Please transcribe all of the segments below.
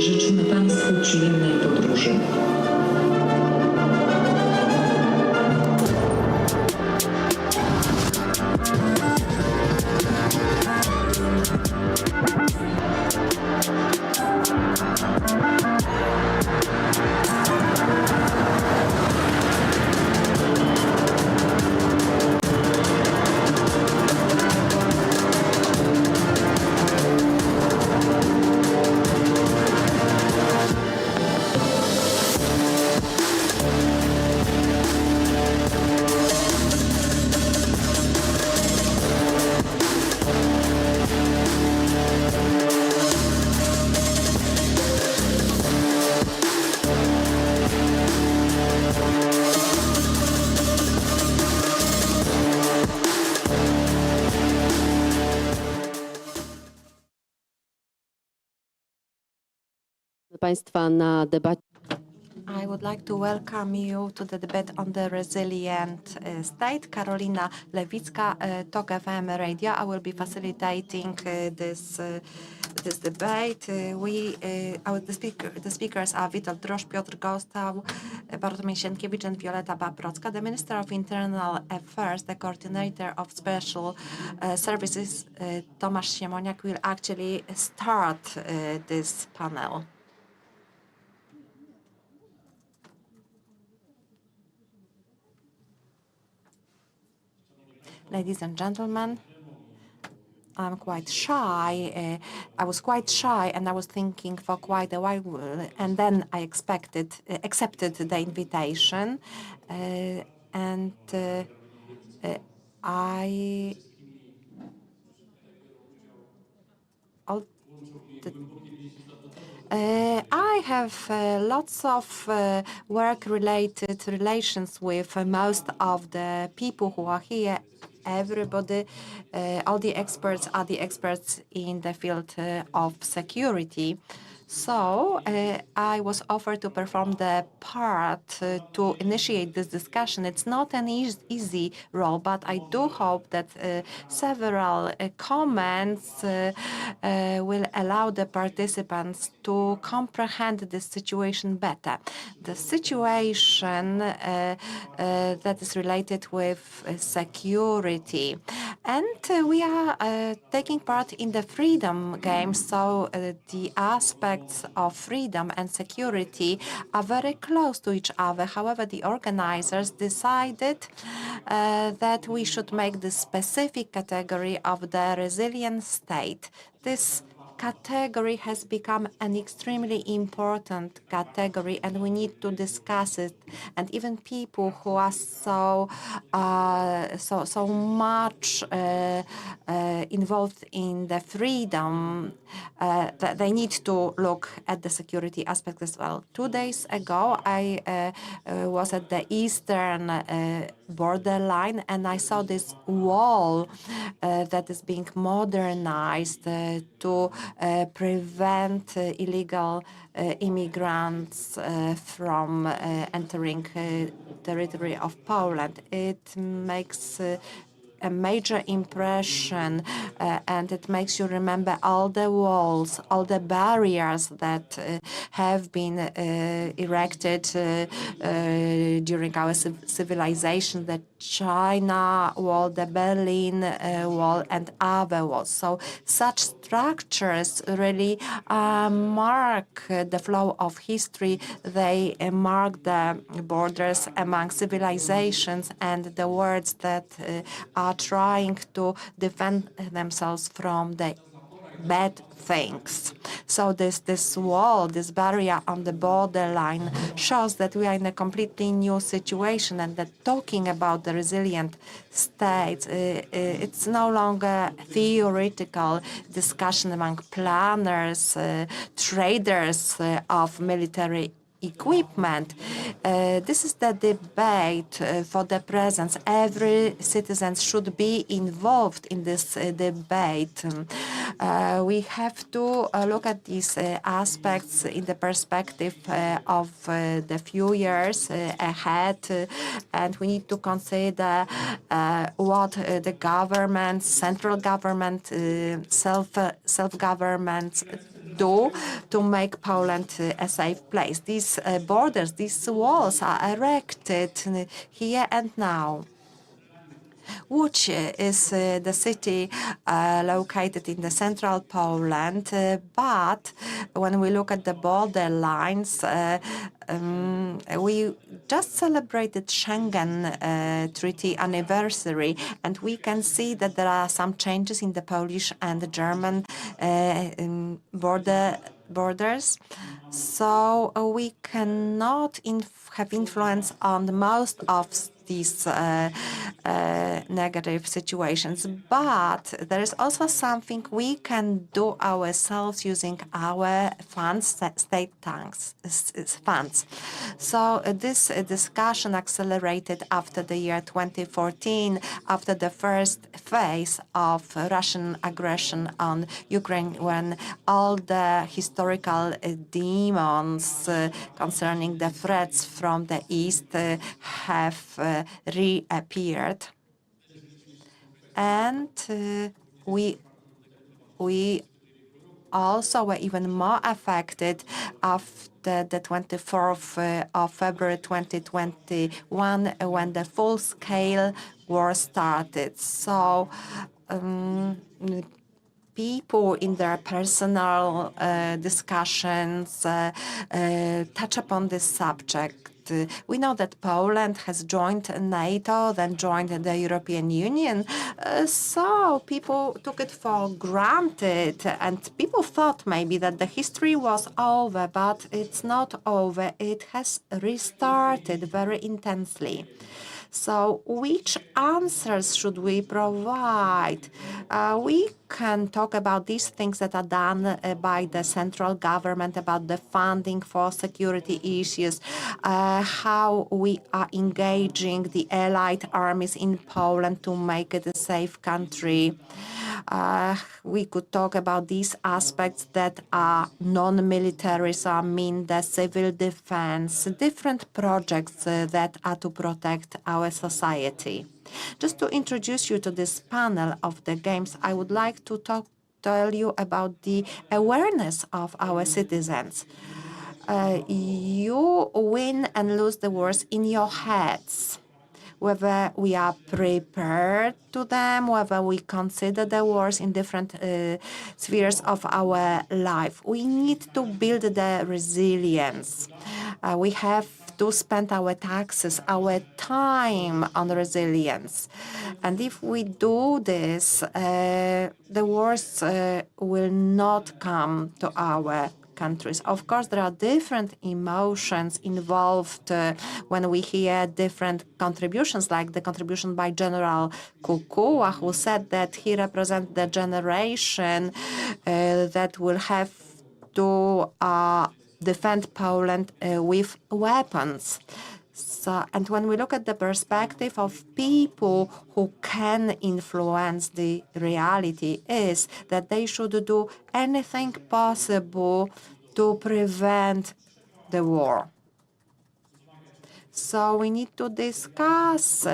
Życzymy Państwu przyjemnej podróży. Państwa na debacie. I would like to welcome you to the debate on the resilient state. Karolina Lewicka, Talk FM Radio. I will be facilitating this debate. The speakers are Witold, Drożdż, Piotr Gąstał, Bartłomiej, Sienkiewicz, and Wioletta, Paprocka. The Minister of Internal Affairs, the Coordinator of Special Services, Tomasz Siemoniak, will actually start this panel. Ladies and gentlemen, I'm quite shy. I was quite shy, and I was thinking for quite a while, and then I accepted the invitation, I have lots of work-related relations with most of the people who are here. Everybody, all the experts are the experts in the field of security. So I was offered to perform the part to initiate this discussion. It's not an easy role, but I do hope that several comments will allow the participants to comprehend this situation better. The situation that is related with security. And we are taking part in the freedom game, so the aspects of freedom and security are very close to each other. However, the organizers decided that we should make the specific category of the resilient state. This category has become an extremely important category, and we need to discuss it. And even people who are so much involved in the freedom, that they need to look at the security aspect as well. 2 days ago, I was at the eastern borderline, and I saw this wall that is being modernized to prevent illegal immigrants from entering territory of Poland. It makes a major impression, and it makes you remember all the walls, all the barriers that have been erected during our civilization, the China Wall, the Berlin Wall, and other walls. So such structures really mark the flow of history. They mark the borders among civilizations and the words that are trying to defend themselves from the bad things. So this wall, this barrier on the borderline shows that we are in a completely new situation, and that talking about the resilient states, it's no longer theoretical discussion among planners, traders of military equipment. This is the debate for the present. Every citizen should be involved in this debate. We have to look at these aspects in the perspective of the few years ahead, and we need to consider what the government, central government, self-government do to make Poland a safe place. These borders, these walls are erected here and now. Łódź is the city located in the central Poland, but when we look at the border lines, we just celebrated Schengen Treaty anniversary, and we can see that there are some changes in the Polish and the German borders. So we cannot have influence on most of these negative situations, but there is also something we can do ourselves using our funds, state funds. So this discussion accelerated after the year 2014, after the first phase of Russian aggression on Ukraine, when all the historical demons concerning the threats from the east have reappeared. And we also were even more affected after the 24th of February 2021, when the full-scale war started. So people in their personal discussions touch upon this subject. We know that Poland has joined NATO, then joined the European Union. So people took it for granted, and people thought maybe that the history was over, but it's not over. It has restarted very intensely. So which answers should we provide? We can talk about these things that are done by the central government, about the funding for security issues, how we are engaging the allied armies in Poland to make it a safe country. We could talk about these aspects that are non-military, so I mean the civil defense, different projects that are to protect our society. Just to introduce you to this panel of the games, I would like to tell you about the awareness of our citizens. You win and lose the wars in your heads. Whether we are prepared to them, whether we consider the wars in different spheres of our life. We need to build the resilience. We have to spend our taxes, our time on resilience. And if we do this, the wars will not come to our countries. Of course, there are different emotions involved when we hear different contributions, like the contribution by General Kukua, who said that he represents the generation that will have to defend Poland with weapons. So, and when we look at the perspective of people who can influence the reality, is that they should do anything possible to prevent the war. So we need to discuss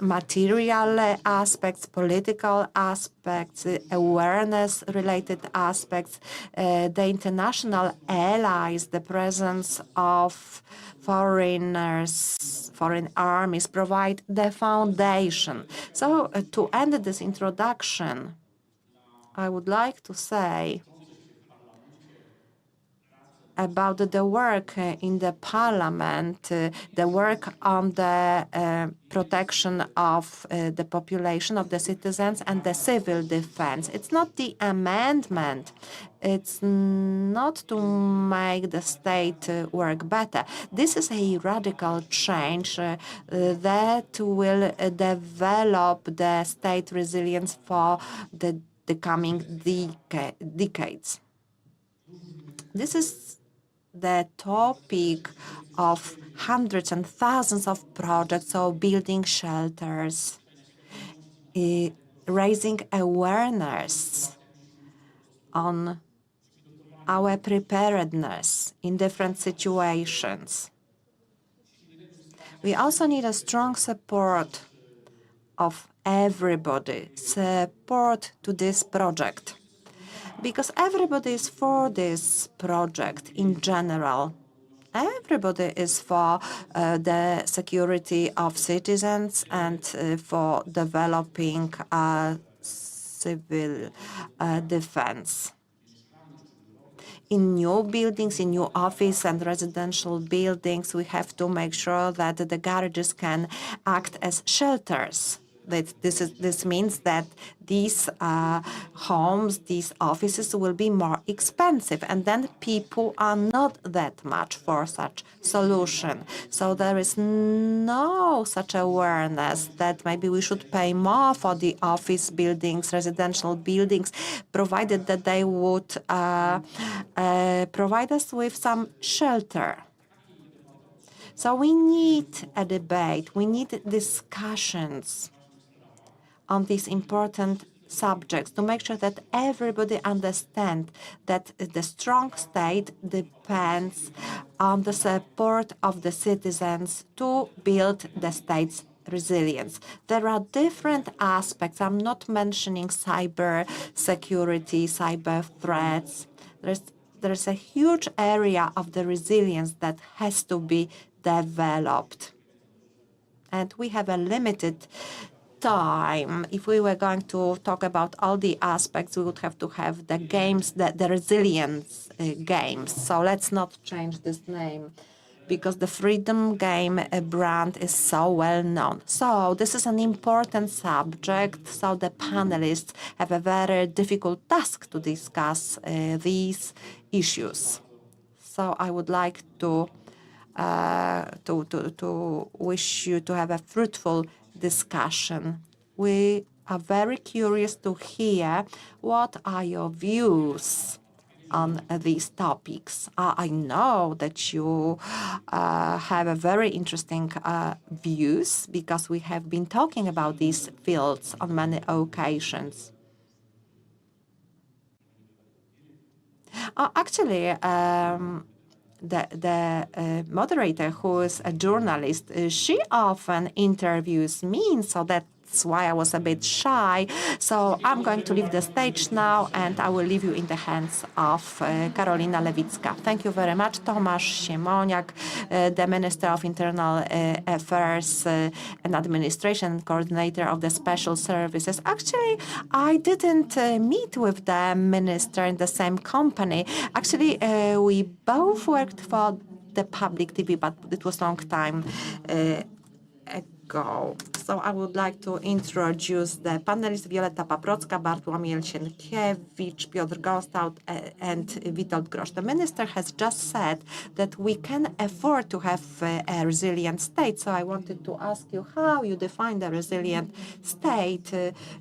material aspects, political aspects, awareness-related aspects, the international allies, the presence of foreigners, foreign armies provide the foundation. So to end this introduction, I would like to say about the work in the parliament, the work on the protection of the population, of the citizens, and the civil defense. It's not the amendment. It's not to make the state work better. This is a radical change that will develop the state resilience for the coming decades. This is the topic of hundreds and thousands of projects, so building shelters, raising awareness on our preparedness in different situations. We also need a strong support of everybody, support to this project, because everybody is for this project in general. Everybody is for the security of citizens and for developing civil defense. In new buildings, in new office and residential buildings, we have to make sure that the garages can act as shelters. This means that these homes, these offices will be more expensive, and then people are not that much for such solution. So there is no such awareness that maybe we should pay more for the office buildings, residential buildings, provided that they would provide us with some shelter. So we need a debate, we need discussions on these important subjects to make sure that everybody understands that the strong state depends on the support of the citizens to build the state's resilience. There are different aspects. I'm not mentioning cyber security, cyber threats. There's a huge area of the resilience that has to be developed. And we have a limited time. If we were going to talk about all the aspects, we would have to have the games, the resilience games. So let's not change this name, because the Freedom Game brand is so well known. So this is an important subject. So the panelists have a very difficult task to discuss these issues. So I would like to wish you to have a fruitful discussion. We are very curious to hear what are your views on these topics. I know that you have a very interesting views, because we have been talking about these fields on many occasions. Actually, the moderator, who is a journalist, she often interviews me, so that's why I was a bit shy. So I'm going to leave the stage now, and I will leave you in the hands of Karolina Lewicka. Thank you very much. Tomasz Siemoniak, the Minister of Internal Affairs and Administration, coordinator of the Special Services. Actually, I didn't meet with the minister in the same company. Actually, we both worked for the public TV, but it was a long time ago. So I would like to introduce the panelists: Wioletta Paprocka, Bartłomiej, Sienkiewicz, Piotr Gąstał, and Witold. The minister has just said that we can afford to have a resilient state. So I wanted to ask you how you define the resilient state.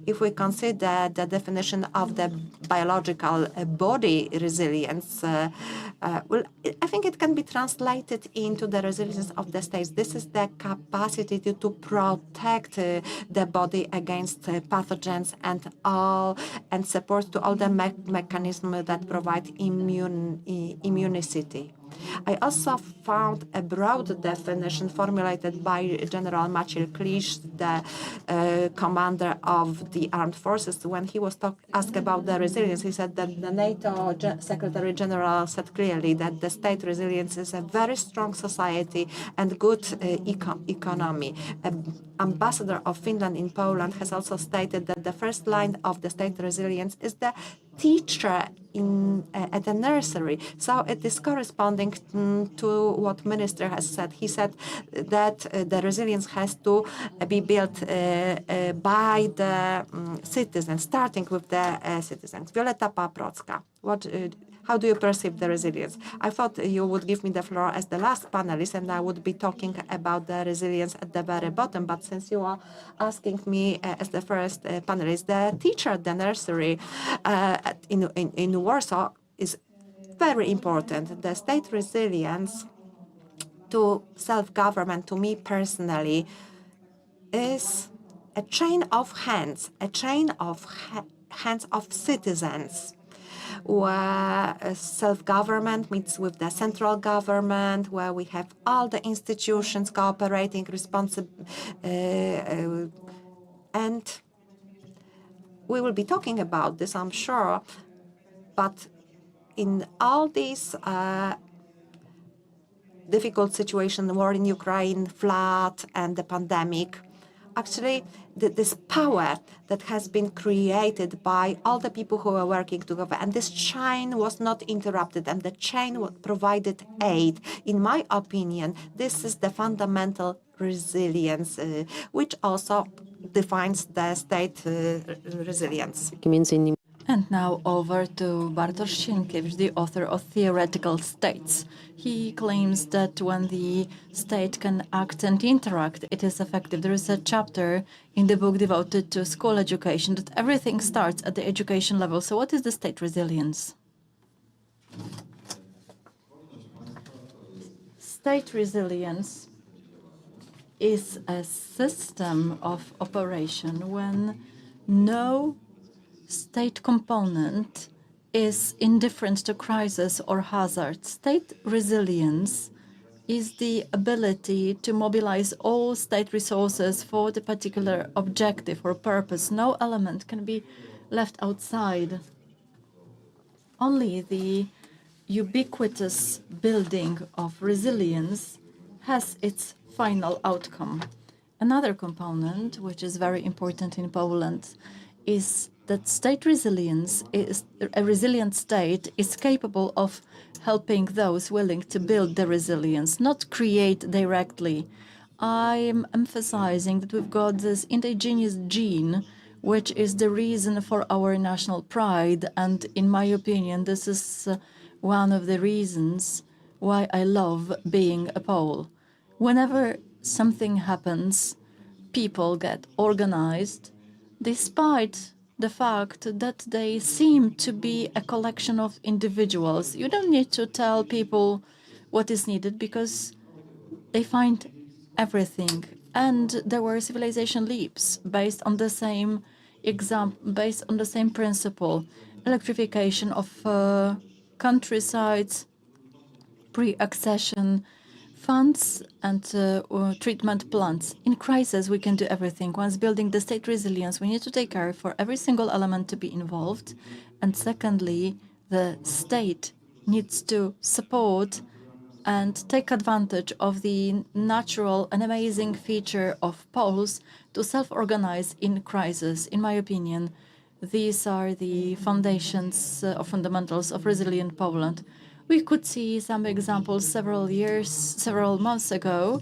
If we consider the definition of the biological body resilience, well, I think it can be translated into the resilience of the states. This is the capacity to protect the body against pathogens and support to all the mechanisms that provide immunity. I also found a broad definition formulated by General Maciej Klisz, the commander of the armed forces. When he was asked about the resilience, he said that the NATO Secretary General said clearly that the state resilience is a very strong society and good economy. Ambassador of Finland in Poland has also stated that the first line of the state resilience is the teacher at a nursery. So it is corresponding to what minister has said. He said that the resilience has to be built by the citizens, starting with the citizens. Wioletta Paprocka, how do you perceive the resilience? I thought you would give me the floor as the last panelist, and I would be talking about the resilience at the very bottom. But since you are asking me as the first panelist, the teacher at the nursery in Warsaw is very important. The state resilience to self-government, to me personally, is a chain of hands, hands of citizens, where self-government meets with the central government, where we have all the institutions cooperating and we will be talking about this, I'm sure, but in all these difficult situations, the war in Ukraine, flood, and the pandemic, actually, this power that has been created by all the people who are working together, and this chain was not interrupted, and the chain provided aid. In my opinion, this is the fundamental resilience, which also defines the state resilience. między innymi And now over to Bartosz Sienkiewicz, the author of Theoretical States. He claims that when the state can act and interact, it is effective. There is a chapter in the book devoted to school education, that everything starts at the education level. So what is the state resilience? State resilience is a system of operation when no state component is indifferent to crisis or hazard. State resilience is the ability to mobilize all state resources for the particular objective or purpose. No element can be left outside. Only the ubiquitous building of resilience has its final outcome. Another component, which is very important in Poland, is that state resilience is a resilient state is capable of helping those willing to build the resilience, not create directly. I'm emphasizing that we've got this indigenous gene, which is the reason for our national pride. And in my opinion, this is one of the reasons why I love being a Pole. Whenever something happens, people get organized, despite the fact that they seem to be a collection of individuals. You don't need to tell people what is needed because they find everything. And there were civilization leaps based on the same based on the same principle. Electrification of countrysides, pre-accession funds and treatment plants. In crisis, we can do everything. Once building the state resilience, we need to take care for every single element to be involved. And secondly, the state needs to support and take advantage of the natural and amazing feature of Poles to self-organize in crisis. In my opinion, these are the foundations or fundamentals of resilient Poland. We could see some examples several months ago,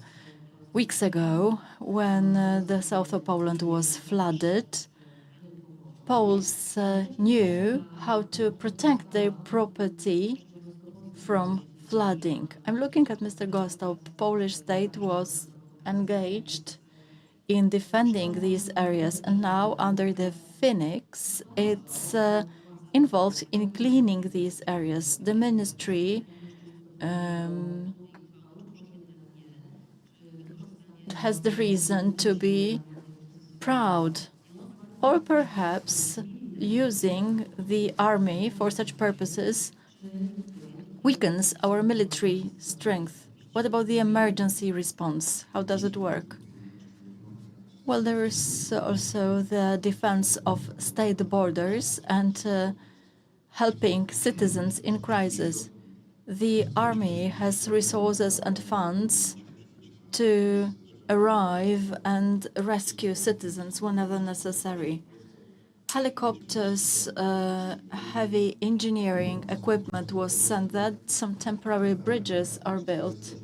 weeks ago, when the south of Poland was flooded. Poles knew how to protect their property from flooding. I'm looking at Mr. Gąstał. Polish state was engaged in defending these areas, and now under the Phoenix, it's involved in cleaning these areas. The ministry has the reason to be proud, or perhaps using the army for such purposes weakens our military strength. What about the emergency response? How does it work? Well, there is also the defense of state borders and helping citizens in crisis. The army has resources and funds to arrive and rescue citizens whenever necessary. Helicopters, heavy engineering equipment was sent, that some temporary bridges are built.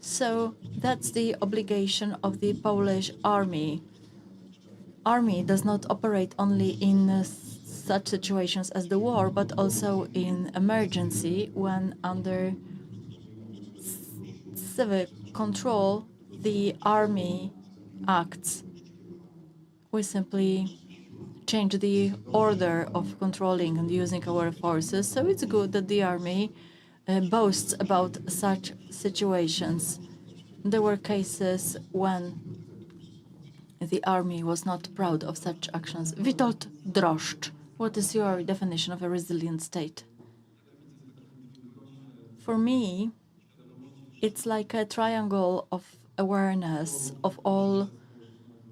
So that's the obligation of the Polish army. Army does not operate only in such situations as the war, but also in emergency when under civil control the army acts. We simply change the order of controlling and using our forces. So it's good that the army boasts about such situations. There were cases when the army was not proud of such actions. Witold, Drożdż, what is your definition of a resilient state? For me, it's like a triangle of awareness of all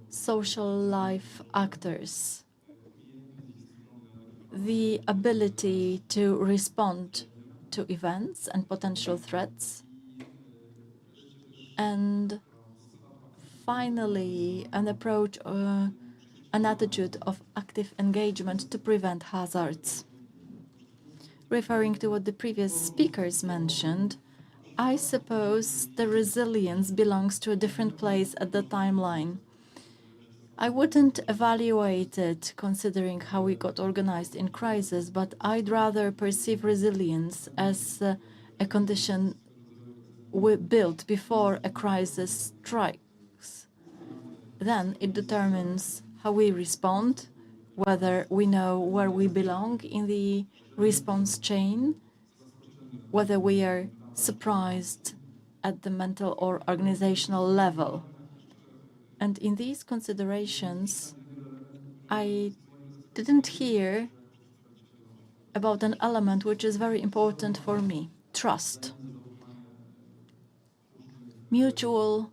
social life actors. The ability to respond to events and potential threats, and finally an approach, an attitude of active engagement to prevent hazards. Referring to what the previous speakers mentioned, I suppose the resilience belongs to a different place at the timeline. I wouldn't evaluate it considering how we got organized in crisis, but I'd rather perceive resilience as a condition we built before a crisis strikes. Then it determines how we respond, whether we know where we belong in the response chain, whether we are surprised at the mental or organizational level. And in these considerations, I didn't hear about an element which is very important for me: trust. Mutual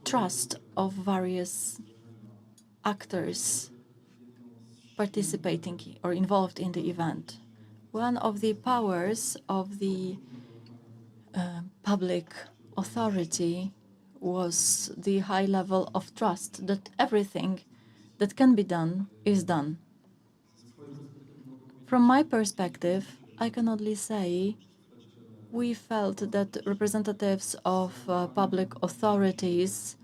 trust of various actors participating or involved in the event. One of the powers of the public authority was the high level of trust that everything that can be done is done. From my perspective, I can only say we felt that representatives of public authorities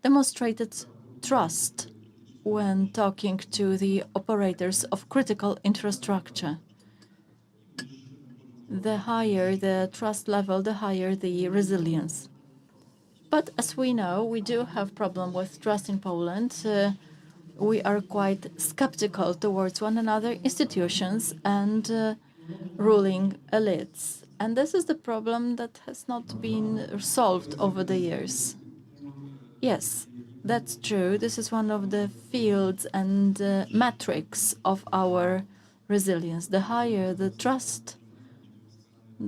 demonstrated trust when talking to the operators of critical infrastructure. The higher the trust level, the higher the resilience. But as we know, we do have problem with trust in Poland. We are quite skeptical towards one another, institutions, and ruling elites. And this is the problem that has not been solved over the years. Yes, that's true. This is one of the fields and metrics of our resilience. The higher the trust,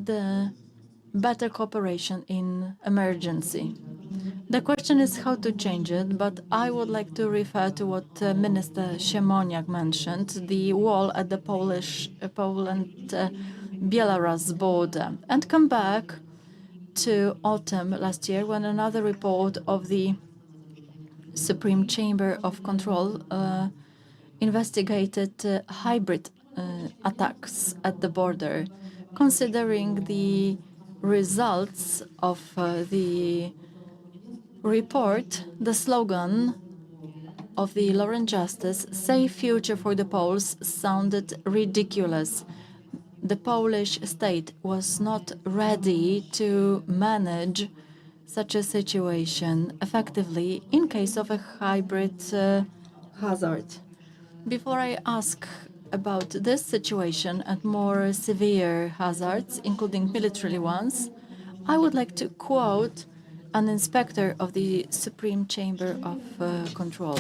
the better cooperation in emergency. The question is how to change it, but I would like to refer to what Minister Siemoniak mentioned, the wall at the Poland-Belarus border, and come back to autumn last year when another report of the Supreme Chamber of Control investigated hybrid attacks at the border. Considering the results of the report, the slogan of the Law and Justice, "Safe future for the Poles," sounded ridiculous. The Polish state was not ready to manage such a situation effectively in case of a hybrid hazard. Before I ask about this situation and more severe hazards, including military ones, I would like to quote an inspector of the Supreme Chamber of Control.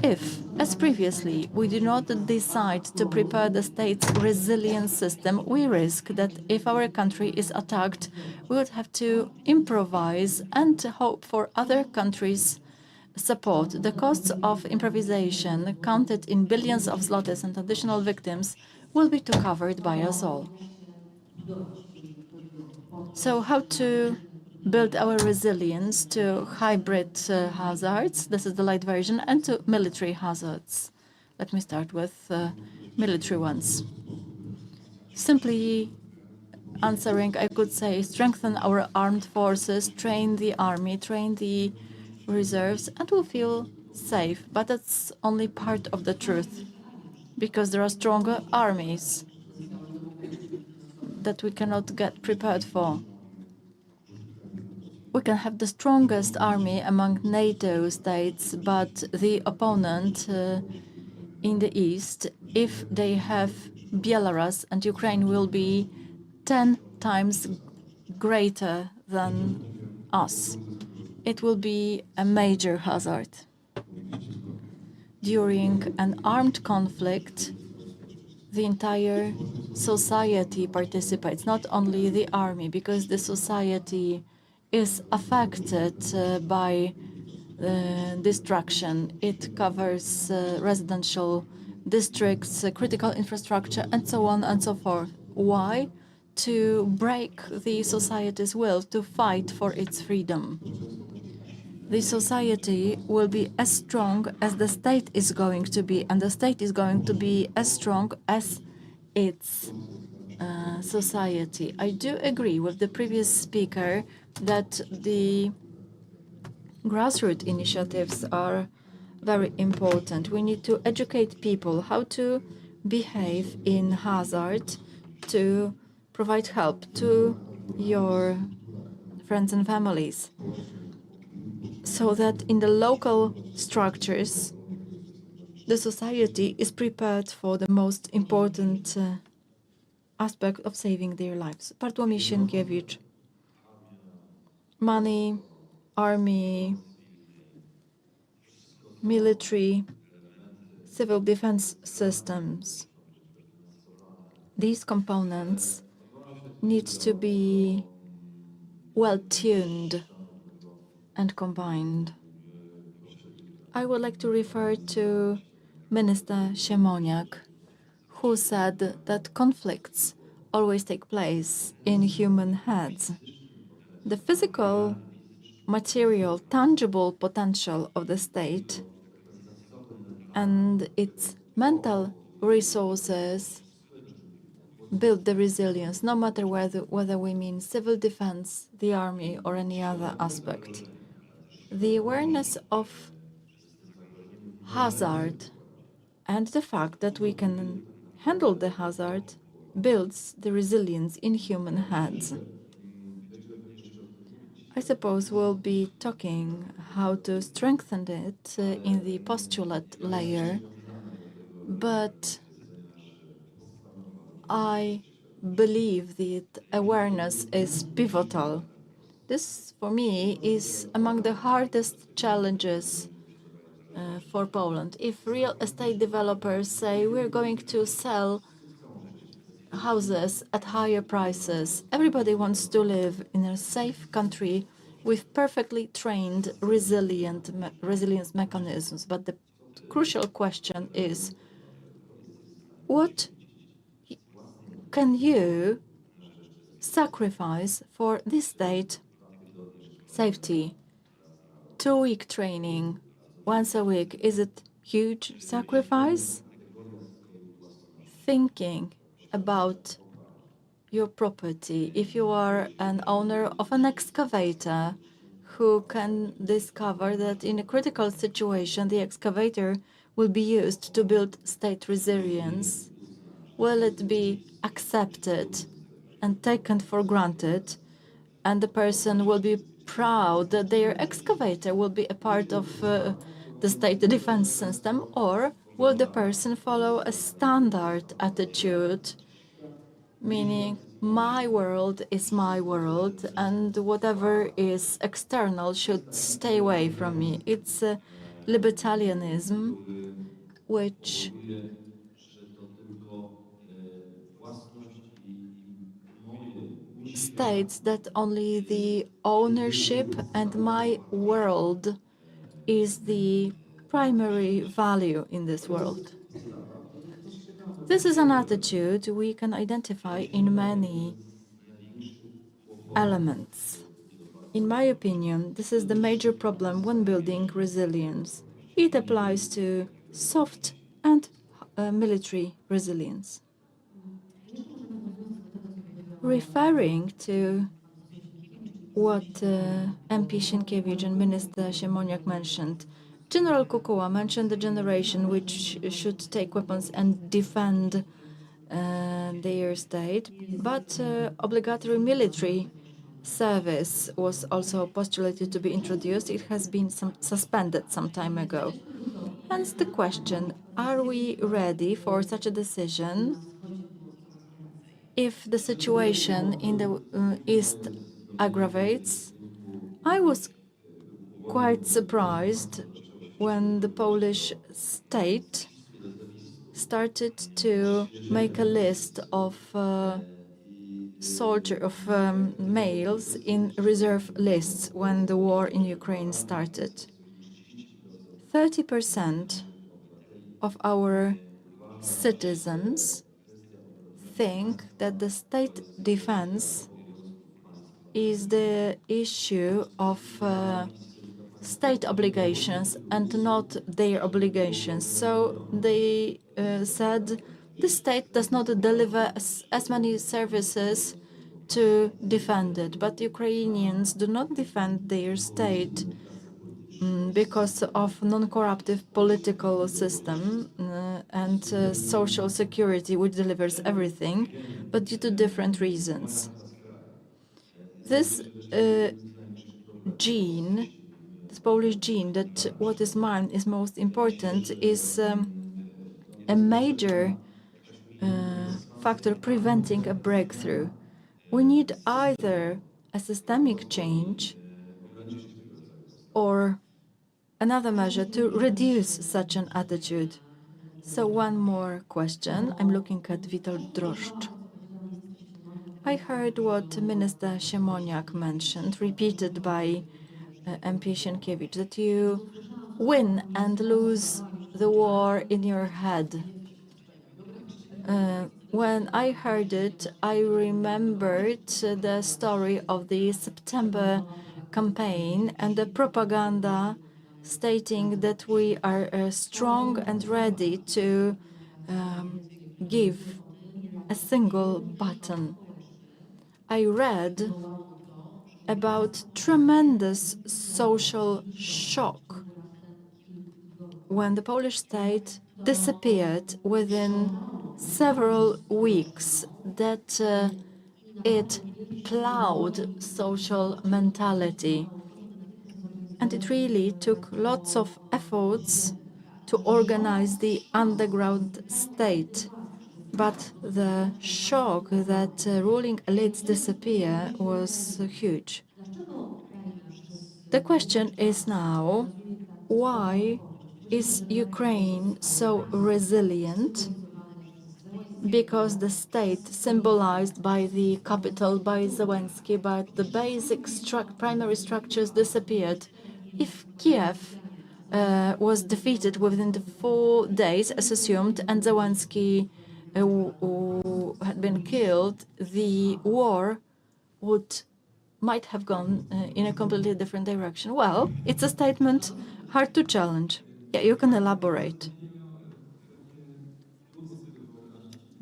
If, as previously, we do not decide to prepare the state's resilience system, we risk that if our country is attacked, we would have to improvise and hope for other countries' support. The costs of improvisation, counted in billions of zlotys and additional victims, will be covered by us all. So how to build our resilience to hybrid hazards, this is the light version, and to military hazards. Let me start with military ones. Simply answering, I could say, strengthen our armed forces, train the army, train the reserves, and we'll feel safe. But that's only part of the truth, because there are stronger armies that we cannot get prepared for. We can have the strongest army among NATO states, but the opponent in the east, if they have Belarus and Ukraine, will be 10 times greater than us. It will be a major hazard. During an armed conflict, the entire society participates, not only the army, because the society is affected by destruction. It covers residential districts, critical infrastructure, and so on and so forth. Why? To break the society's will to fight for its freedom. The society will be as strong as the state is going to be, and the state is going to be as strong as its society. I do agree with the previous speaker that the grassroots initiatives are very important. We need to educate people how to behave in hazard, to provide help to your friends and families, so that in the local structures, the society is prepared for the most important aspect of saving their lives. Bartłomiej, Sienkiewicz. Money, army, military, civil defense systems. These components need to be well-tuned and combined. I would like to refer to Minister Siemoniak, who said that conflicts always take place in human heads. The physical, material, tangible potential of the state and its mental resources build the resilience, no matter whether we mean civil defense, the army, or any other aspect. The awareness of hazard and the fact that we can handle the hazard builds the resilience in human heads. I suppose we'll be talking how to strengthen it in the postulate layer, but I believe that awareness is pivotal. This, for me, is among the hardest challenges for Poland. If real estate developers say we're going to sell houses at higher prices, everybody wants to live in a safe country with perfectly trained, resilience mechanisms. But the crucial question is, what can you sacrifice for this state safety? 2-week training once a week, is it huge sacrifice? Thinking about your property. If you are an owner of an excavator who can discover that in a critical situation the excavator will be used to build state resilience, will it be accepted and taken for granted, and the person will be proud that their excavator will be a part of the state defense system, or will the person follow a standard attitude, meaning my world is my world and whatever is external should stay away from me? It's libertarianism, which states that only the ownership and my world is the primary value in this world. This is an attitude we can identify in many elements. In my opinion, this is the major problem when building resilience. It applies to soft and military resilience. Referring to what MP Sienkiewicz and Minister Siemoniak mentioned, General Kukuła mentioned the generation which should take weapons and defend their state, but obligatory military service was also postulated to be introduced. It has been suspended some time ago. Hence the question, are we ready for such a decision if the situation in the East aggravates? I was quite surprised when the Polish state started to make a list of males in reserve lists when the war in Ukraine started. 30% of our citizens think that the state defense is the issue of state obligations and not their obligations. So they said the state does not deliver as many services to defend it, but Ukrainians do not defend their state because of non-corruptive political system and social security, which delivers everything, but due to different reasons. This gene, this Polish gene, that what is mine is most important, is a major factor preventing a breakthrough. We need either a systemic change or another measure to reduce such an attitude. So one more question. I'm looking at Witold Drożdż. I heard what Minister Siemoniak mentioned, repeated by MP Sienkiewicz, that you win and lose the war in your head. When I heard it, I remembered the story of the September campaign and the propaganda stating that we are strong and ready to give a single button. I read about tremendous social shock when the Polish state disappeared within several weeks, that it plowed social mentality. And it really took lots of efforts to organize the underground state. But the shock that ruling elites disappear was huge. The question is now, why is Ukraine so resilient? Because the state symbolized by the capital, by Zelensky, but the basic primary structures disappeared. If Kiev was defeated within the 4 days, as assumed, and Zelensky who had been killed, the war might have gone in a completely different direction. Well, it's a statement hard to challenge. Yeah, you can elaborate.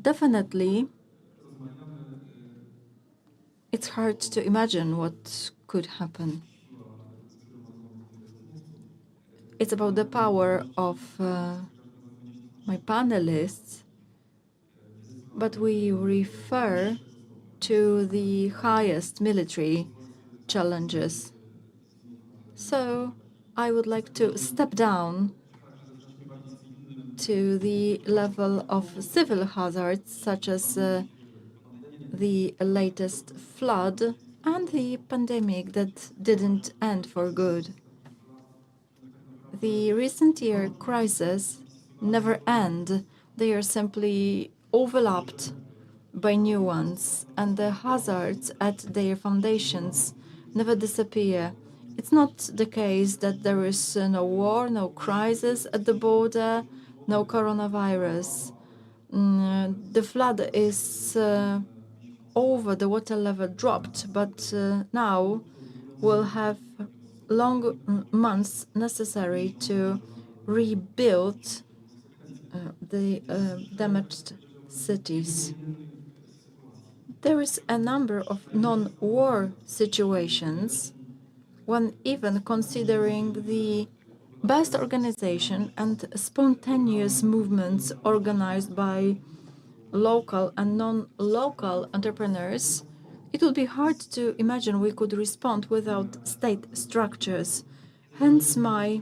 Definitely, it's hard to imagine what could happen. It's about the power of my panelists, but we refer to the highest military challenges. So I would like to step down to the level of civil hazards, such as the latest flood and the pandemic that didn't end for good. The recent year crises never end. They are simply overlapped by new ones, and the hazards at their foundations never disappear. It's not the case that there is no war, no crisis at the border, no coronavirus. The flood is over, the water level dropped, but now we'll have long months necessary to rebuild the damaged cities. There is a number of non-war situations, when even considering the best organization and spontaneous movements organized by local and non-local entrepreneurs it would be hard to imagine we could respond without state structures. Hence my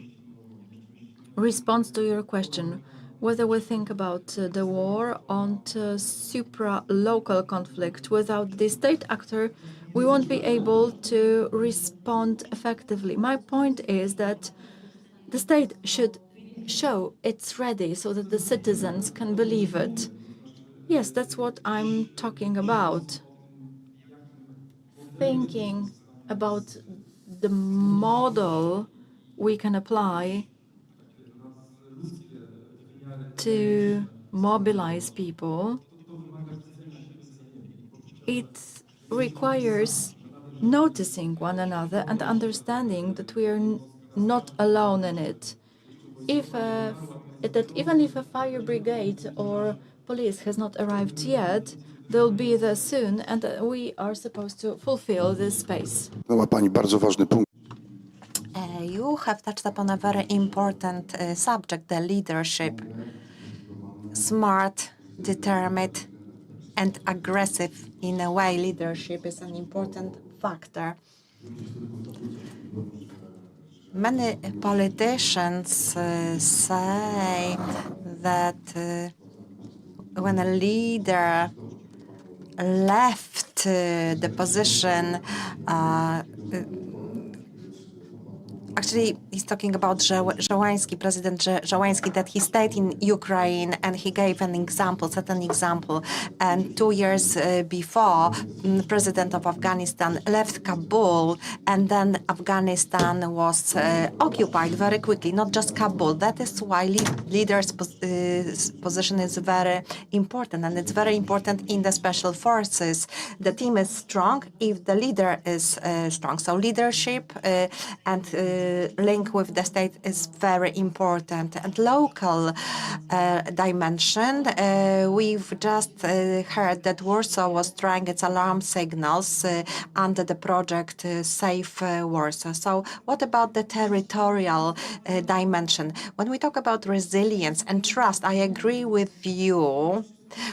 response to your question, whether we think about the war on supra-local conflict. Without the state actor, we won't be able to respond effectively. My point is that the state should show it's ready so that the citizens can believe it. Yes, that's what I'm talking about. Thinking about the model we can apply to mobilize people, it requires noticing one another and understanding that we are not alone in it. That even if a fire brigade or police has not arrived yet, they'll be there soon, and we are supposed to fulfill this space. Ma pani bardzo ważny punkt. You have touched upon a very important subject, the leadership. Smart, determined, and aggressive in a way. Leadership is an important factor. Many politicians say that when a leader left the position, actually, he's talking about President Żołański, that he stayed in Ukraine and he gave an example, certain example. And 2 years before, the president of Afghanistan left Kabul, and then Afghanistan was occupied very quickly, not just Kabul. That is why leader's position is very important, and it's very important in the special forces. The team is strong if the leader is strong. So leadership and link with the state is very important. And local dimension, we've just heard that Warsaw was trying its alarm signals under the project Safe Warsaw. So what about the territorial dimension? When we talk about resilience and trust, I agree with you.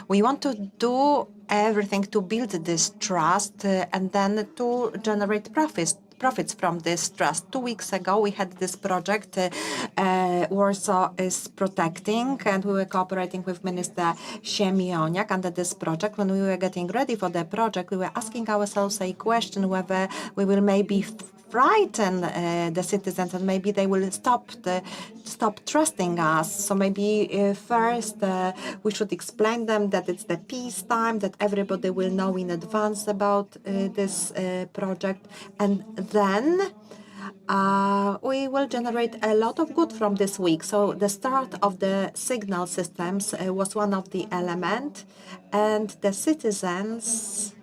We want to do everything to build this trust and then to generate profits from this trust. 2 weeks ago, we had this project, Warsaw is Protecting, and we were cooperating with Minister Siemoniak under this project. When we were getting ready for the project, we were asking ourselves a question whether we will maybe frighten the citizens and maybe they will stop trusting us. So maybe first we should explain them that it's the peacetime, that everybody will know in advance about this project, and then we will generate a lot of good from this week. So the start of the signal systems was one of the elements, and the citizens,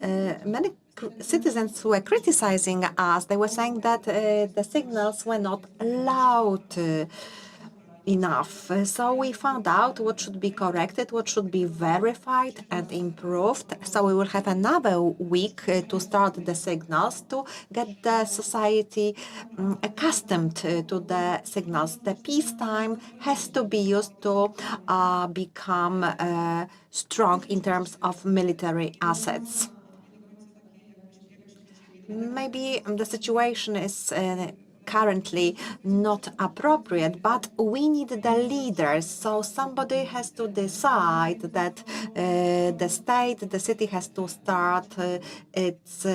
many citizens who were criticizing us, they were saying that the signals were not loud enough. So we found out what should be corrected, what should be verified and improved. So we will have another week to start the signals to get the society accustomed to the signals. The peacetime has to be used to become strong in terms of military assets. Maybe the situation is currently not appropriate, but we need the leaders. So somebody has to decide that the state, the city has to start its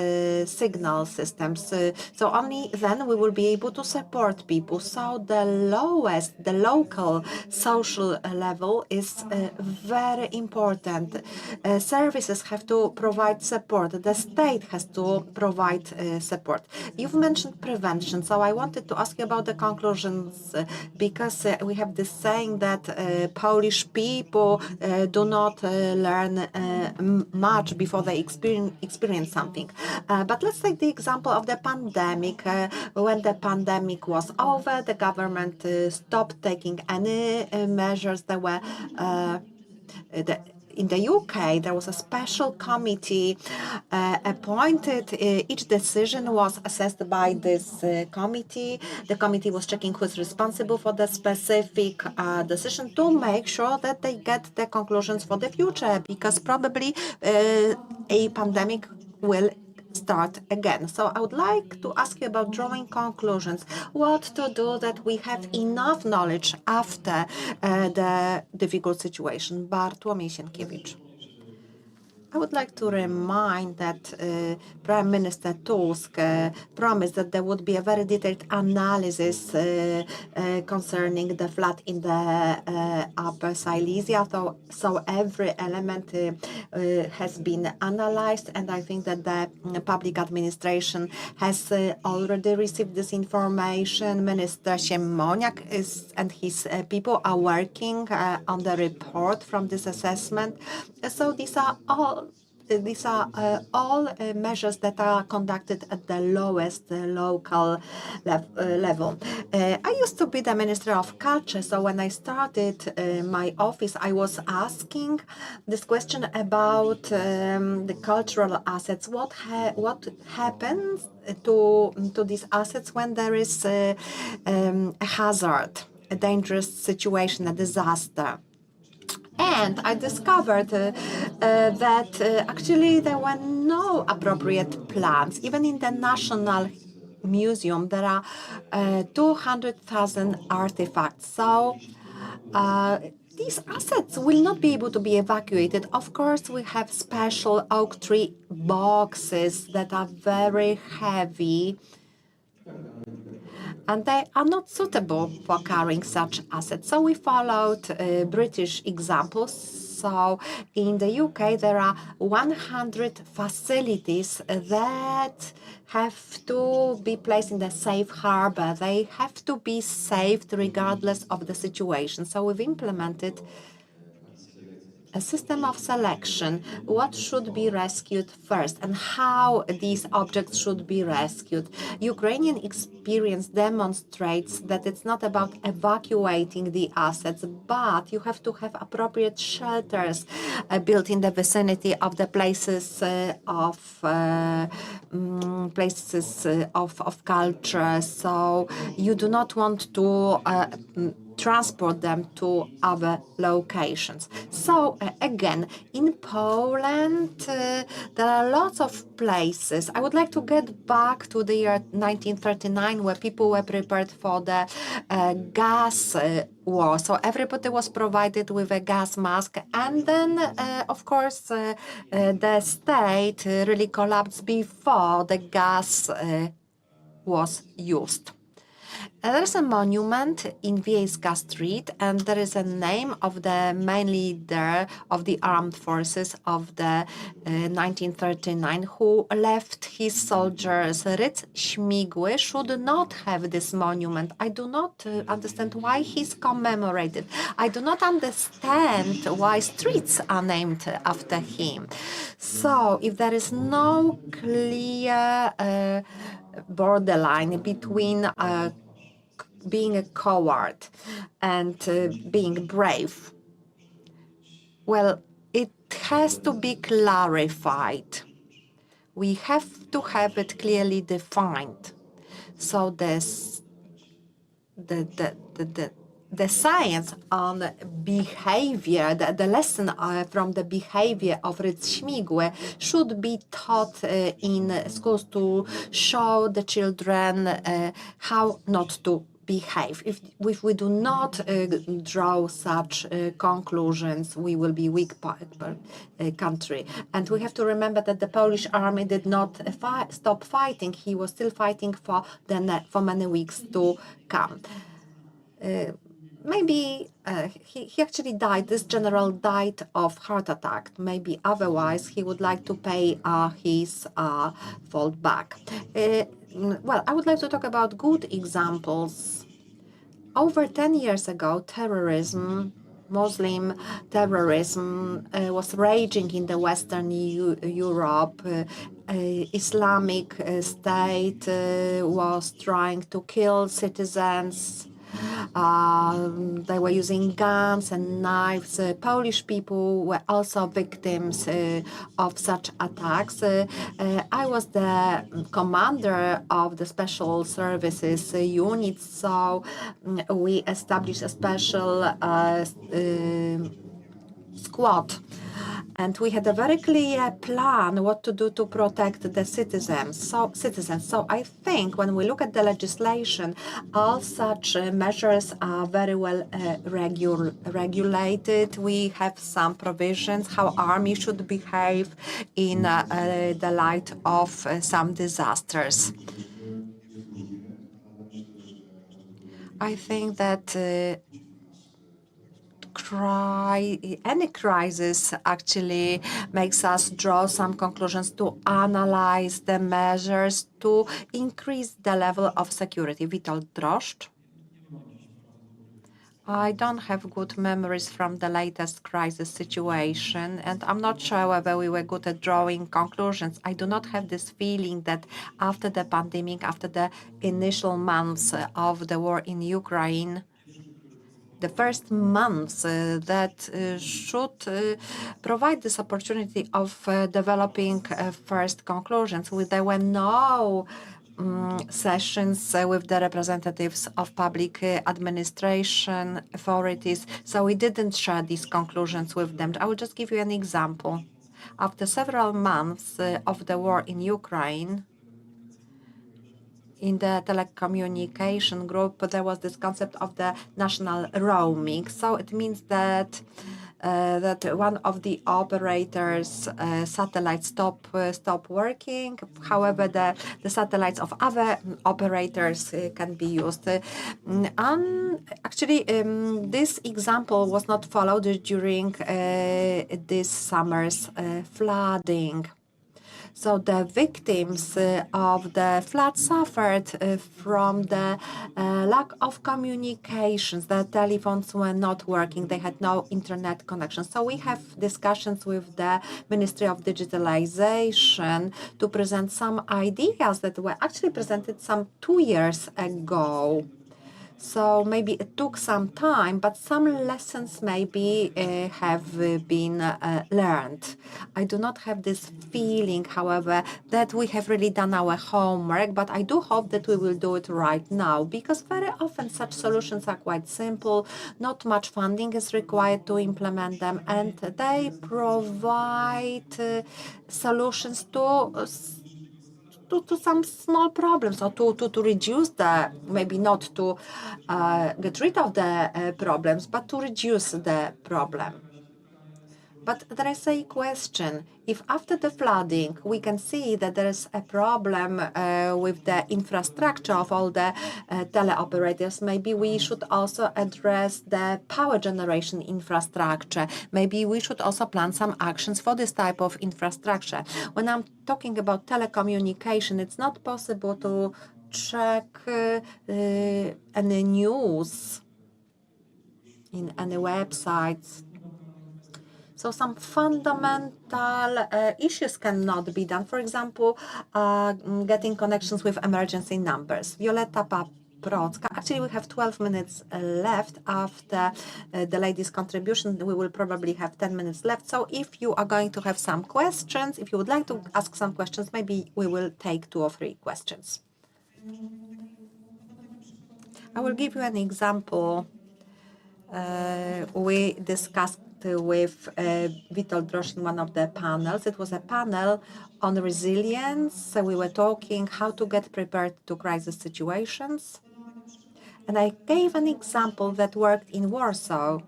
signal systems. So only then we will be able to support people. So the lowest, the local social level is very important. Services have to provide support. The state has to provide support. You've mentioned prevention, so I wanted to ask you about the conclusions, because we have this saying that Polish people do not learn much before they experience something. But let's take the example of the pandemic. When the pandemic was over, the government stopped taking any measures. There were in the UK, there was a special committee appointed. Each decision was assessed by this committee. The committee was checking who's responsible for the specific decision to make sure that they get the conclusions for the future, because probably a pandemic will start again. So I would like to ask you about drawing conclusions. What to do that we have enough knowledge after the difficult situation. Bartłomiej, Sienkiewicz. I would like to remind that Prime Minister Tusk promised that there would be a very detailed analysis concerning the flood in the Upper Silesia. So every element has been analyzed, and I think that the public administration has already received this information. Minister Siemoniak and his people are working on the report from this assessment. So these are all measures that are conducted at the lowest local level. I used to be the Minister of Culture, so when I started my office, I was asking this question about the cultural assets. What happens to these assets when there is a hazard, a dangerous situation, a disaster? And I discovered that actually there were no appropriate plans. Even in the National Museum, there are 200,000 artifacts. So these assets will not be able to be evacuated. Of course, we have special oak tree boxes that are very heavy, and they are not suitable for carrying such assets. So we followed British examples. So in the UK, there are 100 facilities that have to be placed in the safe harbor. They have to be saved regardless of the situation. So we've implemented a system of selection, what should be rescued first and how these objects should be rescued. Ukrainian experience demonstrates that it's not about evacuating the assets, but you have to have appropriate shelters built in the vicinity of the places of culture. So you do not want to transport them to other locations. So again, in Poland, there are lots of places. I would like to get back to the year 1939, where people were prepared for the gas war. So everybody was provided with a gas mask. And then, of course, the state really collapsed before the gas was used. There's a monument in Wiejska Street, and there is a name of the main leader of the armed forces of the 1939 who left his soldiers. Rydz Śmigły should not have this monument. I do not understand why he's commemorated. I do not understand why streets are named after him. So if there is no clear borderline between being a coward and being brave, well, it has to be clarified. We have to have it clearly defined. So the science on behavior, the lesson from the behavior of Rydz Śmigły should be taught in schools to show the children how not to behave. If we do not draw such conclusions, we will be weak country. And we have to remember that the Polish army did not stop fighting. He was still fighting for many weeks to come. Maybe he actually died. This general died of heart attack. Maybe otherwise he would like to pay his fault back. Well, I would like to talk about good examples. Over 10 years ago, terrorism, Muslim terrorism was raging in the Western Europe. Islamic State was trying to kill citizens. They were using guns and knives. Polish people were also victims of such attacks. I was the commander of the special services unit, so we established a special squad. And we had a very clear plan what to do to protect the citizens. So I think when we look at the legislation, all such measures are very well regulated. We have some provisions how army should behave in the light of some disasters. I think that any crisis actually makes us draw some conclusions to analyze the measures to increase the level of security. Witold, Drożdż. I don't have good memories from the latest crisis situation, and I'm not sure whether we were good at drawing conclusions. I do not have this feeling that after the pandemic, after the initial months of the war in Ukraine, the first months that should provide this opportunity of developing first conclusions. There were no sessions with the representatives of public administration authorities, so we didn't share these conclusions with them. I will just give you an example. After several months of the war in Ukraine, in the telecommunication group, there was this concept of the national roaming. So it means that one of the operators' satellites stop working. However, the satellites of other operators can be used. Actually, this example was not followed during this summer's flooding. So the victims of the flood suffered from the lack of communications. The telephones were not working. They had no internet connection. So we have discussions with the Ministry of Digitalization to present some ideas that were actually presented some 2 years ago. So maybe it took some time, but some lessons maybe have been learned. I do not have this feeling, however, that we have really done our homework, but I do hope that we will do it right now, because very often such solutions are quite simple, not much funding is required to implement them, and they provide solutions to some small problems, or to reduce the, maybe not to get rid of the problems, but to reduce the problem. But there is a question. If after the flooding we can see that there is a problem with the infrastructure of all the teleoperators, maybe we should also address the power generation infrastructure. Maybe we should also plan some actions for this type of infrastructure. When I'm talking about telecommunication, it's not possible to check any news in any websites. So some fundamental issues cannot be done. For example, getting connections with emergency numbers. Violetta, Paprocka. Actually, we have 12 minutes left after the lady's contribution. We will probably have 10 minutes left. So if you are going to have some questions, if you would like to ask some questions, maybe we will take 2 or 3 questions. I will give you an example. We discussed with Witold Drożdż in one of the panels. It was a panel on resilience. So we were talking how to get prepared to crisis situations. And I gave an example that worked in Warsaw.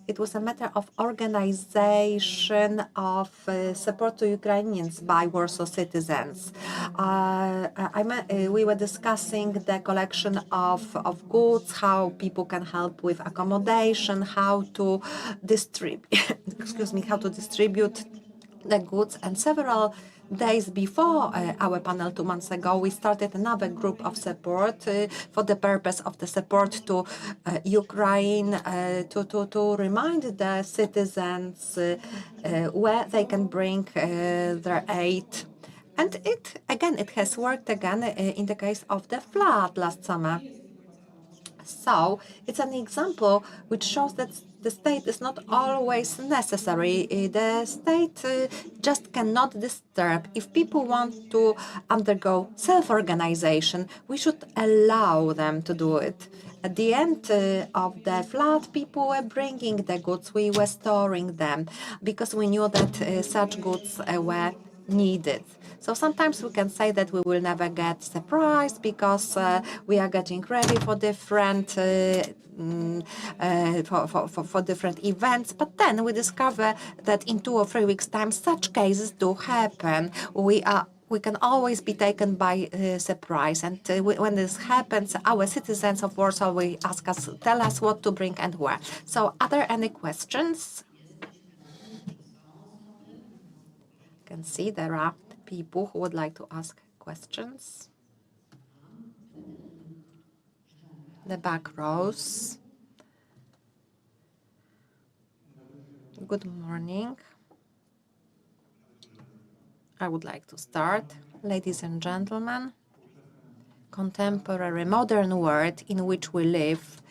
It was a matter of organization of support to Ukrainians by Warsaw citizens. We were discussing the collection of goods, how people can help with accommodation, how to distribute, how to distribute the goods. And several days before our panel 2 months ago, we started another group of support for the purpose of the support to Ukraine, to remind the citizens where they can bring their aid. And it has worked again in the case of the flood last summer. So it's an example which shows that the state is not always necessary. The state just cannot disturb. If people want to undergo self-organization, we should allow them to do it. At the end of the flood, people were bringing the goods, we were storing them, because we knew that such goods were needed. So sometimes we can say that we will never get surprised because we are getting ready for different for different events. But then we discover that in 2 or 3 weeks' time, such cases do happen. We can always be taken by surprise. And when this happens, our citizens of Warsaw will ask us, tell us what to bring and where. So are there any questions? You can see there are people who would like to ask questions. The back rows. Good morning. I would like to start. Ladies and gentlemen, contemporary modern world in which we live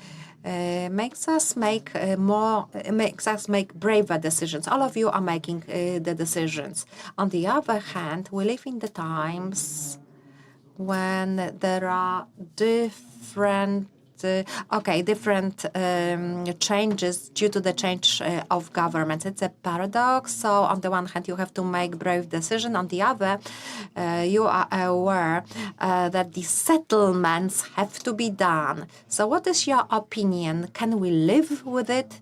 makes us make braver decisions. All of you are making the decisions. On the other hand, we live in the times when there are different changes due to the change of government. It's a paradox. So on the one hand, you have to make brave decisions. On the other, you are aware that the settlements have to be done. So what is your opinion? Can we live with it?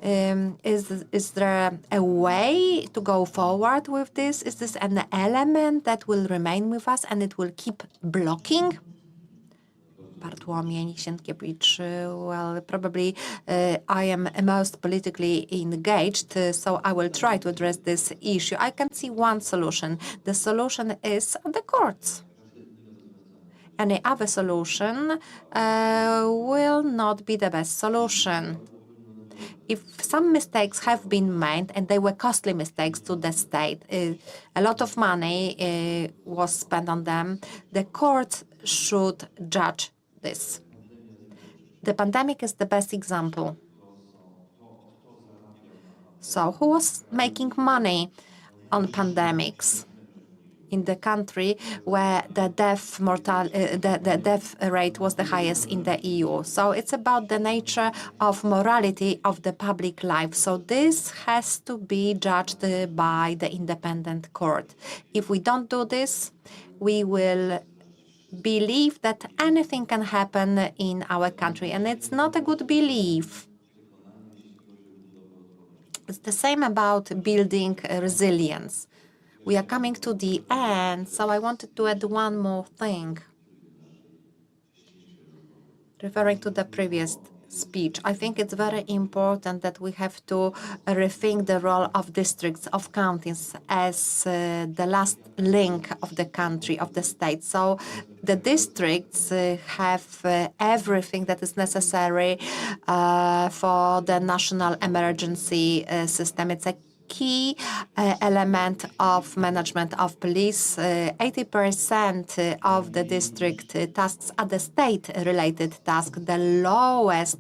Is there a way to go forward with this? Is this an element that will remain with us and it will keep blocking? Bartłomiej, Sienkiewicz, well, probably I am most politically engaged, so I will try to address this issue. I can see one solution. The solution is the courts. Any other solution will not be the best solution. If some mistakes have been made, and they were costly mistakes to the state, a lot of money was spent on them, the court should judge this. The pandemic is the best example. So who was making money on pandemics? In the country where the death rate was the highest in the EU. So it's about the nature of morality of the public life. So this has to be judged by the independent court. If we don't do this, we will believe that anything can happen in our country, and it's not a good belief. It's the same about building resilience. We are coming to the end, so I wanted to add one more thing. Referring to the previous speech, I think it's very important that we have to rethink the role of districts, of counties, as the last link of the country, of the state. So the districts have everything that is necessary for the national emergency system. It's a key element of management of police. 80% of the district tasks are the state-related tasks, the lowest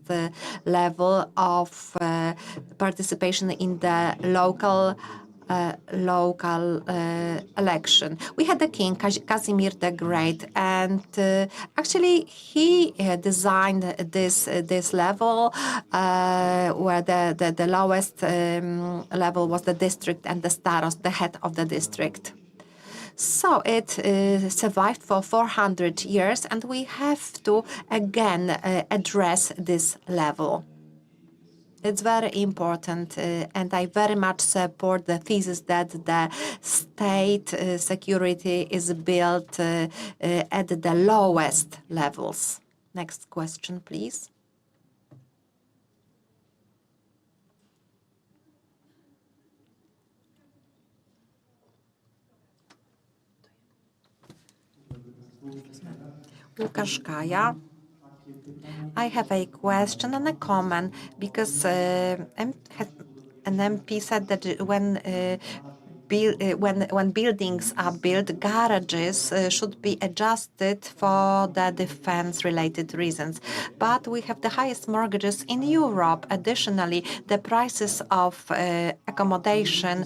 level of participation in the local election. We had the king, Casimir the Great, and actually he designed this level where the lowest level was the district and the starost, the head of the district. So it survived for 400 years, and we have to again address this level. It's very important, and I very much support the thesis that the state security is built at the lowest levels. Next question, please. Łukasz Kaja. I have a question and a comment because an MP said that when when buildings are built, garages should be adjusted for the defense-related reasons. But we have the highest mortgages in Europe. Additionally, the prices of accommodation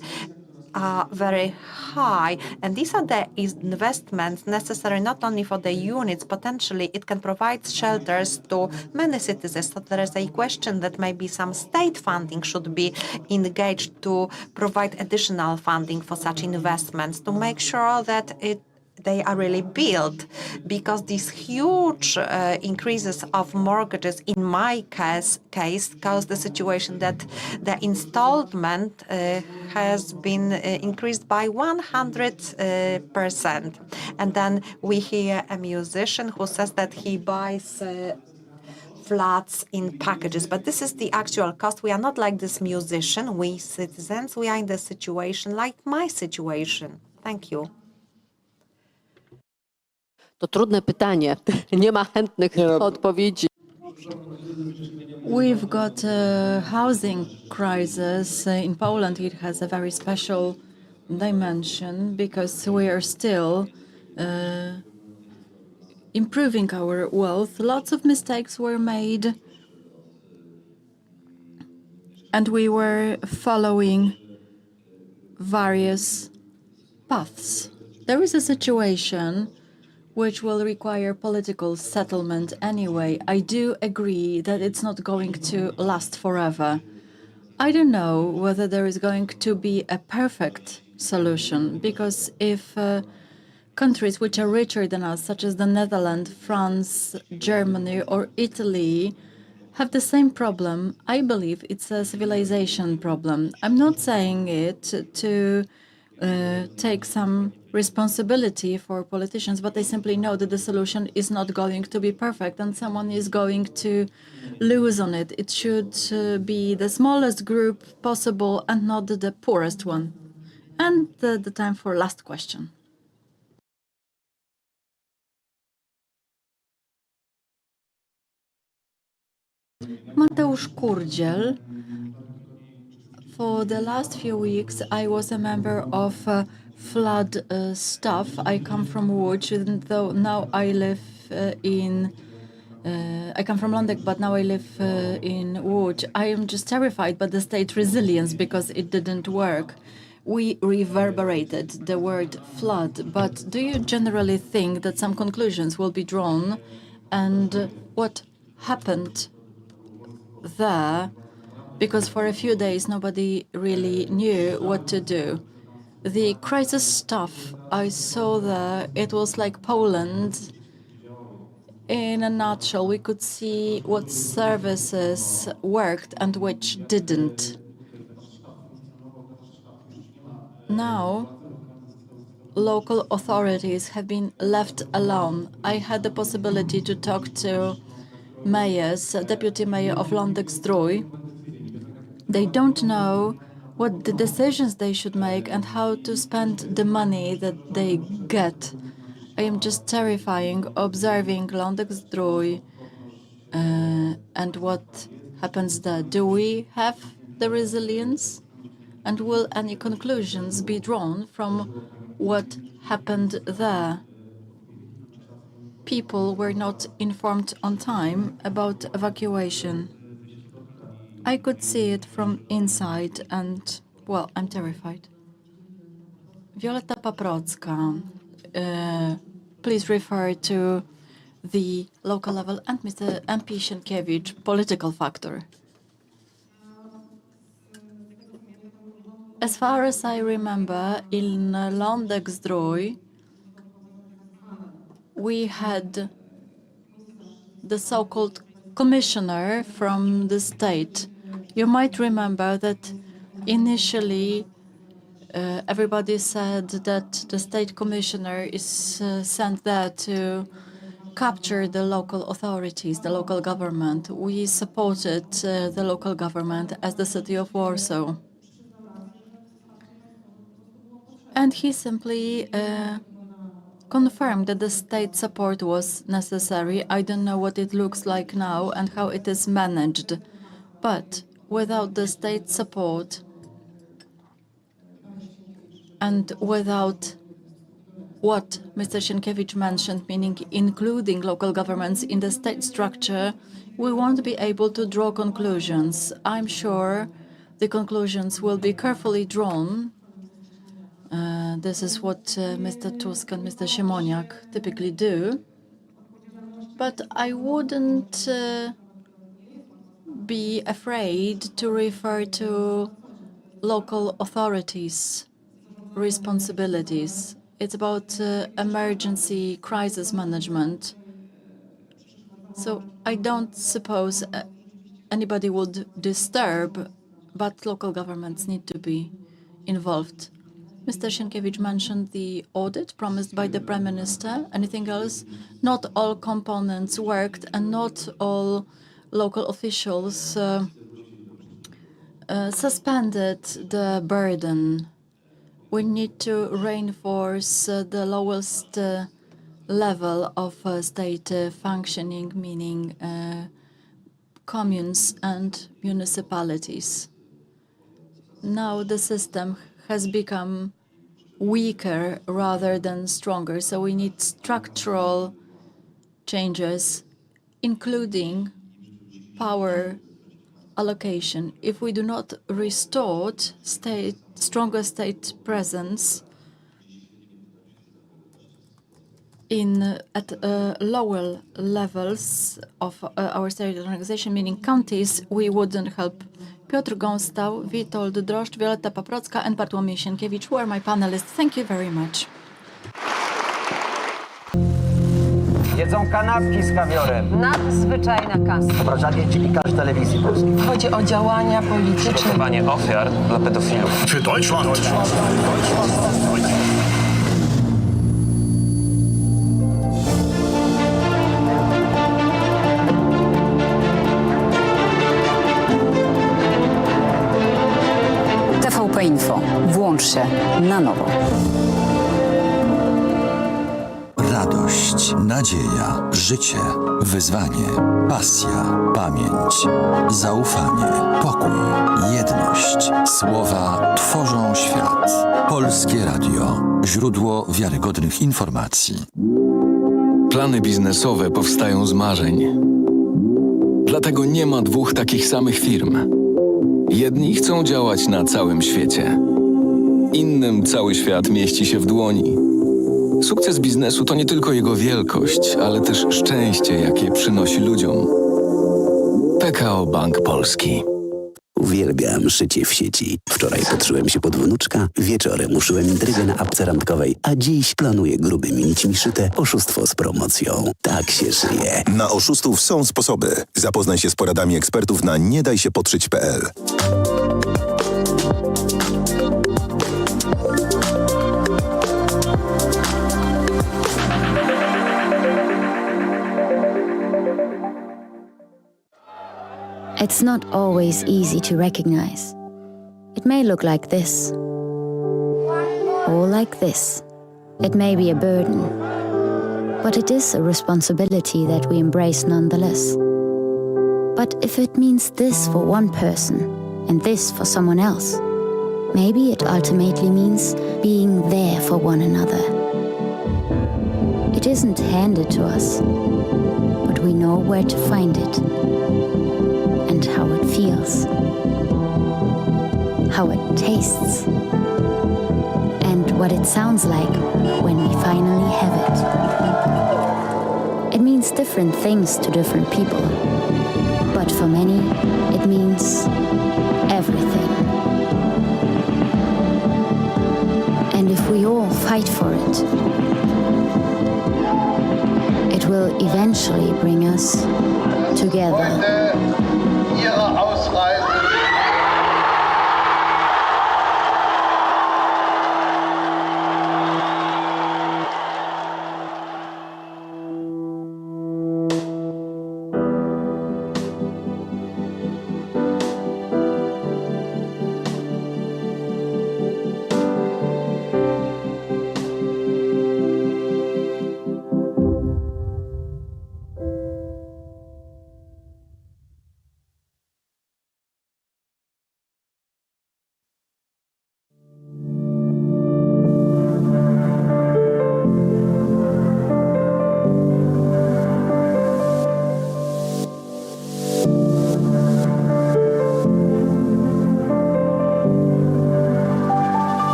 are very high, and these are the investments necessary not only for the units, potentially it can provide shelters to many citizens. So there is a question that maybe some state funding should be engaged to provide additional funding for such investments to make sure that they are really built, because these huge increases of mortgages in my case caused the situation that the installment has been increased by 100%. And then we hear a musician who says that he buys flats in packages, but this is the actual cost. We are not like this musician, we citizens, we are in the situation like my situation. Thank you. To trudne pytanie. Nie ma chętnych odpowiedzi. We've got a housing crisis in Poland. It has a very special dimension because we are still improving our wealth. Lots of mistakes were made, and we were following various paths. There is a situation which will require political settlement anyway. I do agree that it's not going to last forever. I don't know whether there is going to be a perfect solution, because if countries which are richer than us, such as the Netherlands, France, Germany, or Italy, have the same problem, I believe it's a civilization problem. I'm not saying it to take some responsibility for politicians, but they simply know that the solution is not going to be perfect and someone is going to lose on it. It should be the smallest group possible and not the poorest one. And the time for last question. Mateusz Kurdziel. For the last few weeks, I was a member of flood staff. I come from Łódź, even though now I live I come from Londek, but now I live in Łódź. I am just terrified by the state resilience because it didn't work. We reverberated the word flood, but do you generally think that some conclusions will be drawn? And what happened there? Because for a few days, nobody really knew what to do. The crisis stuff I saw there, it was like Poland. In a nutshell, we could see what services worked and which didn't. Now, local authorities have been left alone. I had the possibility to talk to mayors, deputy mayor of Jądrowe. They don't know what the decisions they should make and how to spend the money that they get. I am just terrifying observing Jądrowe and what happens there. Do we have the resilience? And will any conclusions be drawn from what happened there? People were not informed on time about evacuation. I could see it from inside and, well, I'm terrified. Wioletta Paprocka, please refer to the local level, and Mr. MP Sienkiewicz, political factor. As far as I remember, in Jądrowe, we had the so-called commissioner from the state. You might remember that initially everybody said that the state commissioner is sent there to capture the local authorities, the local government. We supported the local government as the city of Warsaw. And he simply confirmed that the state support was necessary. I don't know what it looks like now and how it is managed. But without the state support And without what Mr. Sienkiewicz mentioned, meaning including local governments in the state structure, we won't be able to draw conclusions. I'm sure the conclusions will be carefully drawn. This is what Mr. Tusk and Mr. Siemoniak typically do. But I wouldn't be afraid to refer to local authorities' responsibilities. It's about emergency crisis management. So I don't suppose anybody would disturb, but local governments need to be involved. Mr. Sienkiewicz mentioned the audit promised by the Prime Minister. Anything else? Not all components worked, and not all local officials suspended the burden. We need to reinforce the lowest level of state functioning, meaning communes and municipalities. Now the system has become weaker rather than stronger, so we need structural changes, including power allocation. If we do not restore stronger state presence at lower levels of our state organization, meaning counties, we wouldn't help. Piotr Gąstał, Witold, Drożdż, Wioletta, Paprocka, and Bartłomiej Sienkiewicz, who are my panelists. Thank you very much. Jedzą kanapki z kawiorem. Nadzwyczajna kasa. Obrażanie dziennikarzy telewizji polskiej. Chodzi o działania polityczne. Przygotowanie ofiar dla pedofilów. Für Deutschland. TVP Info. Włącz się na nowo. Radość, nadzieja, życie, wyzwanie, pasja, pamięć, zaufanie, pokój, jedność. Słowa tworzą świat. Polskie Radio. Źródło wiarygodnych informacji. Plany biznesowe powstają z marzeń. Dlatego nie ma dwóch takich samych firm. Jedni chcą działać na całym świecie. Innym cały świat mieści się w dłoni. Sukces biznesu to nie tylko jego wielkość, ale też szczęście, jakie przynosi ludziom. PKO Bank Polski. Uwielbiam szycie w sieci. Wczoraj podszyłem się pod wnuczka, wieczorem uszyłem intrygę na apce randkowej, a dziś planuję grubymi nićmi szyte oszustwo z promocją. Tak się szyje. Na oszustów są sposoby. Zapoznaj się z poradami ekspertów na niedajsiepodszyć.pl. It's not always easy to recognize. It may look like this, or like this. It may be a burden, but it is a responsibility that we embrace nonetheless. But if it means this for one person and this for someone else, maybe it ultimately means being there for one another. It isn't handed to us, but we know where to find it. And how it feels, how it tastes, and what it sounds like when we finally have it. It means different things to different people, but for many, it means everything. And if we all fight for it, it will eventually bring us together.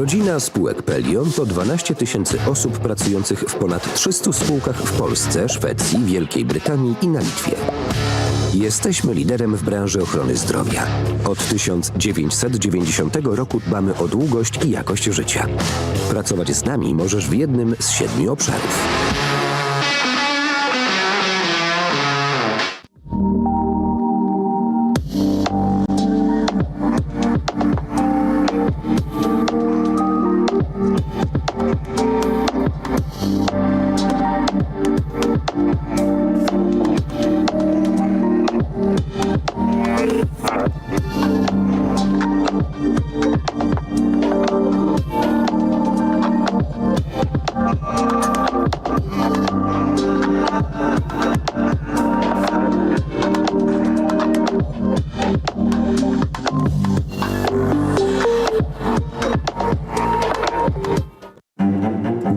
Rodzina spółek Pelion to 12 tysięcy osób pracujących w ponad 300 spółkach w Polsce, Szwecji, Wielkiej Brytanii i na Litwie. Jesteśmy liderem w branży ochrony zdrowia. Od 1990 roku dbamy o długość i jakość życia. Pracować z nami możesz w jednym z 7 obszarów.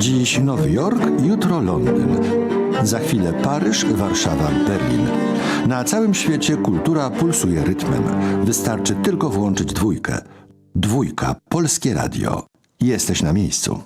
Dziś Nowy Jork, jutro Londyn. Za chwilę Paryż, Warszawa, Berlin. Na całym świecie kultura pulsuje rytmem. Wystarczy tylko włączyć dwójkę. Dwójka, Polskie Radio. Jesteś na miejscu.